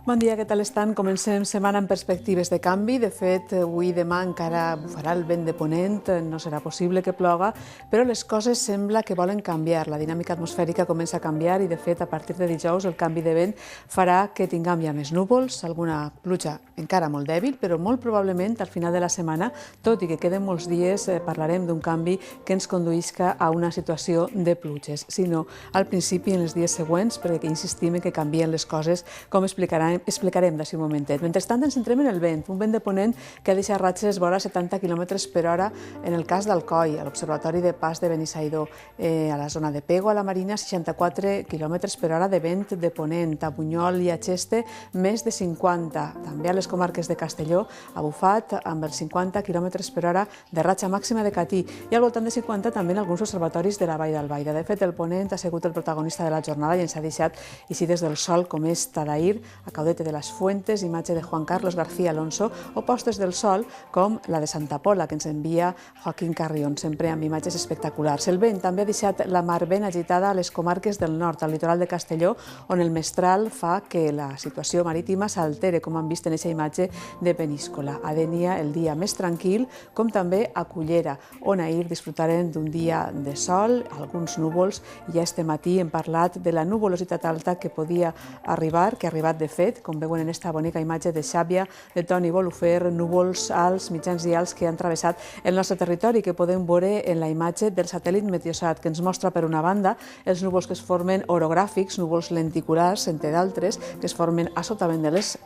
Bon dia, què tal estan? Comencem setmana amb perspectives de canvi. De fet, avui i demà encara bufarà el vent de ponent, no serà possible que ploga, però les coses sembla que volen canviar. La dinàmica atmosfèrica comença a canviar i, de fet, a partir de dijous el canvi de vent farà que tinguem ja més núvols, alguna pluja encara molt dèbil, però molt probablement al final de la setmana, tot i que queden molts dies, parlarem d'un canvi que ens conduïsca a una situació de pluges, sinó al principi en els dies següents, perquè insistim en que canvien les coses, com explicarem d'ací un momentet. Mentrestant ens centrem en el vent, un vent de ponent que ha deixat ratxes vora 70 km per hora en el cas d'Alcoi, a l'Observatori de Pas de Benissaïdó, a la zona de Pego, a la Marina, 64 km per hora de vent de ponent, a Bunyol i a Xeste, més de 50. També a les comarques de Castelló ha bufat amb els 50 km per hora de ratxa màxima de Catí i al voltant de 50 també en alguns observatoris de la Vall d'Albaida. De fet, el ponent ha sigut el protagonista de la jornada i ens ha deixat eixides del sol com és Tadair, a Caudete de les Fuentes, imatge de Juan Carlos García Alonso, o postes del sol com la de Santa Pola, que ens envia Joaquín Carrión, sempre amb imatges espectaculars. El vent també ha deixat la mar ben agitada a les comarques del nord, al litoral de Castelló, on el mestral fa que la situació marítima s'altere, com han vist en aquesta imatge de Peníscola. A Dénia, el dia més tranquil, com també a Cullera, on ahir disfrutaren d'un dia de sol, alguns núvols, i ja este matí hem parlat de la nuvolositat alta que podia arribar, que ha arribat de fet, com veuen en aquesta bonica imatge de Xàbia, de Toni Bolufer, núvols alts, mitjans i alts que han travessat el nostre territori, que podem veure en la imatge del satèl·lit Meteosat, que ens mostra per una banda els núvols que es formen orogràfics, núvols lenticulars, entre d'altres, que es formen a sotavent de les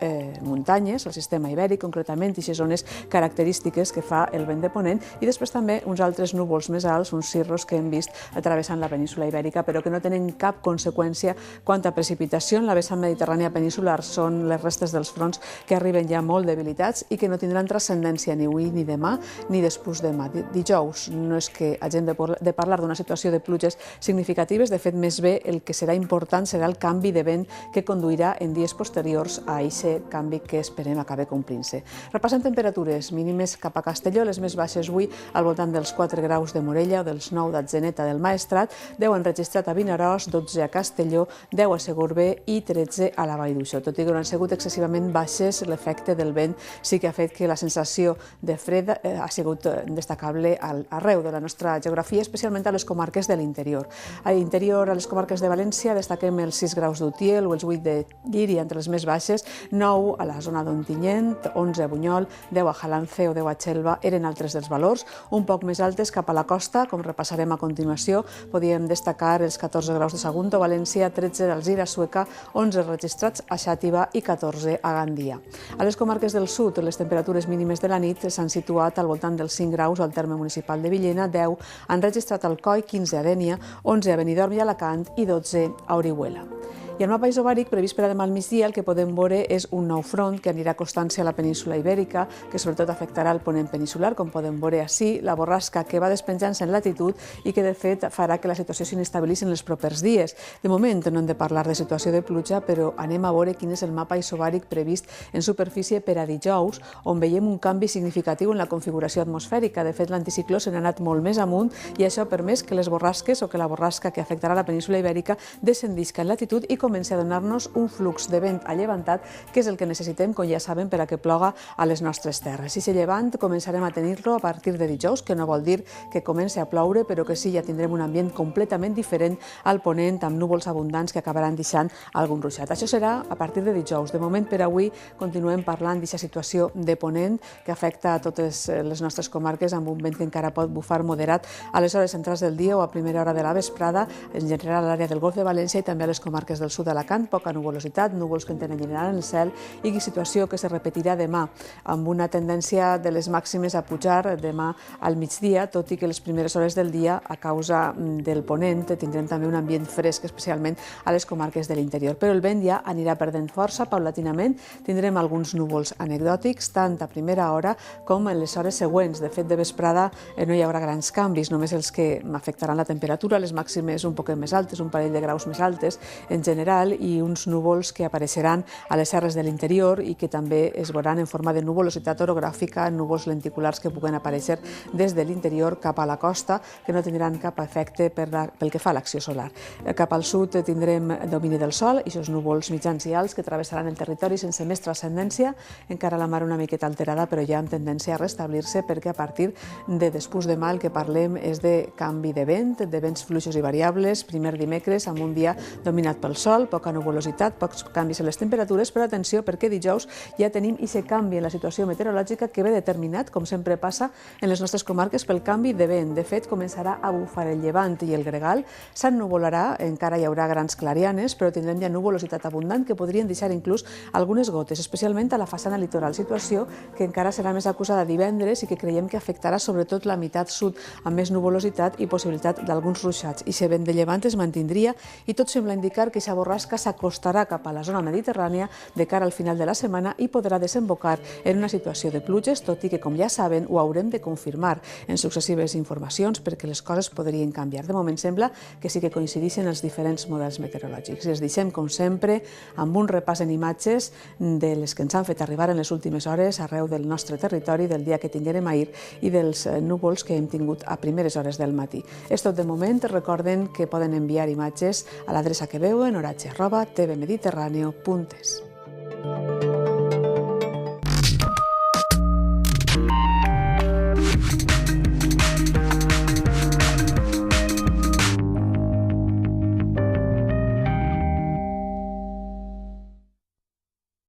muntanyes, el sistema ibèric, concretament, i aquestes zones característiques que fa el vent de ponent, i després també uns altres núvols més alts, uns cirros que hem vist travessant la península ibèrica, però que no tenen cap conseqüència quant a precipitació en la vessant mediterrània peninsular. Són les restes dels fronts que arriben ja molt debilitats i que no tindran transcendència ni avui, ni demà, ni després demà. Dijous no és que hagin de parlar d'una situació de pluges significatives, de fet, més bé el que serà important serà el canvi de vent que conduirà en dies posteriors a aquest canvi que esperem acabi complint-se. Repassem temperatures mínimes cap a Castelló, les més baixes avui al voltant dels 4 graus de Morella o dels 9 d'Atzeneta del Maestrat, 10 han registrat a Vinaròs, 12 a Castelló, 10 a Segorbé i 13 a la Vall d'Uixó. Tot i que no han sigut excessivament baixes, l'efecte del vent sí que ha fet que la sensació de fred ha sigut destacable arreu de la nostra geografia, especialment a les comarques de l'interior. A l'interior, a les comarques de València, destaquem els 6 graus d'Utiel o els 8 de Llíria, entre les més baixes, 9 a la zona d'Ontinyent, 11 a Bunyol, 10 a Jalance o 10 a Xelva, eren altres dels valors. Un poc més altes cap a la costa, com repassarem a continuació, podíem destacar els 14 graus de Sagunto, València, 13 d'Alzira, Sueca, 11 registrats a Xàtiva i 14 a Gandia. A les comarques del sud, les temperatures mínimes de la nit s'han situat al voltant dels 5 graus al terme municipal de Villena, 10 han registrat a Alcoi, 15 a Dénia, 11 a Benidorm i Alacant i 12 a Orihuela. I al mapa isobàric previst per a demà al migdia el que podem veure és un nou front que anirà acostant-se a la península ibèrica, que sobretot afectarà el ponent peninsular, com podem veure ací, la borrasca que va despenjant-se en latitud i que de fet farà que la situació s'inestabilitzi en els propers dies. De moment no hem de parlar de situació de pluja, però anem a veure quin és el mapa isobàric previst en superfície per a dijous, on veiem un canvi significatiu en la configuració atmosfèrica. De fet, l'anticicló se n'ha anat molt més amunt i això ha permès que les borrasques o que la borrasca que afectarà la península ibèrica descendisca en latitud i comença a donar-nos un flux de vent allevantat, que és el que necessitem, com ja saben, per a que ploga a les nostres terres. I aquest llevant començarem a tenir-lo a partir de dijous, que no vol dir que comenci a ploure, però que sí, ja tindrem un ambient completament diferent al ponent, amb núvols abundants que acabaran deixant algun ruixat. Això serà a partir de dijous. De moment, per avui, continuem parlant d'aquesta situació de ponent que afecta a totes les nostres comarques, amb un vent que encara pot bufar moderat a les hores centrals del dia o a primera hora de la vesprada, en general a l'àrea del Golf de València i també a les comarques del sud d'Alacant, poca nuvolositat, núvols que entenyiran en el cel i situació que se repetirà demà, amb una tendència de les màximes a pujar demà al migdia, tot i que les primeres hores del dia, a causa del ponent, tindrem també un ambient fresc, especialment a les comarques de l'interior. Però el vent ja anirà perdent força paulatinament, tindrem alguns núvols anecdòtics, tant a primera hora com en les hores següents. De fet, de vesprada no hi haurà grans canvis, només els que afectaran la temperatura, les màximes un poc més altes, un parell de graus més altes, en general general i uns núvols que apareixeran a les serres de l'interior i que també es veuran en forma de nuvolositat orogràfica, núvols lenticulars que puguen aparèixer des de l'interior cap a la costa, que no tindran cap efecte pel que fa a l'acció solar. Cap al sud tindrem domini del sol i aquests núvols mitjans i alts que travessaran el territori sense més transcendència, encara la mar una miqueta alterada, però ja amb tendència a restablir-se, perquè a partir de després demà el que parlem és de canvi de vents fluixos i variables, primer dimecres amb un dia dominat pel sol, poca nuvolositat, pocs canvis en les temperatures, però atenció perquè dijous ja tenim aquest canvi en la situació meteorològica que ve determinat, com sempre passa en les nostres comarques, pel canvi de vent. De fet, començarà a bufar el llevant i el gregal, s'ennuvolarà, encara hi haurà grans clarianes, però tindrem ja nuvolositat abundant que podrien deixar inclús algunes gotes, especialment a la façana litoral, situació que encara serà més acusada divendres i que creiem que afectarà sobretot la meitat sud, amb més nuvolositat i possibilitat d'alguns ruixats. I si vent de llevant es mantindria i tot sembla indicar que aquesta borrasca s'acostarà cap a la zona mediterrània de cara al final de la setmana i podrà desembocar en una situació de pluges, tot i que, com ja saben, ho haurem de confirmar en successives informacions perquè les coses podrien canviar. De moment sembla que sí que coincideixen els diferents models meteorològics. I els deixem, com sempre, amb un repàs en imatges de les que ens han fet arribar en les últimes hores arreu del nostre territori, del dia que tinguérem ahir i dels núvols que hem tingut a primeres hores del matí. És tot de moment. Recorden que poden enviar imatges a l'adreça que veuen, oratge@tvmediterraneo.es.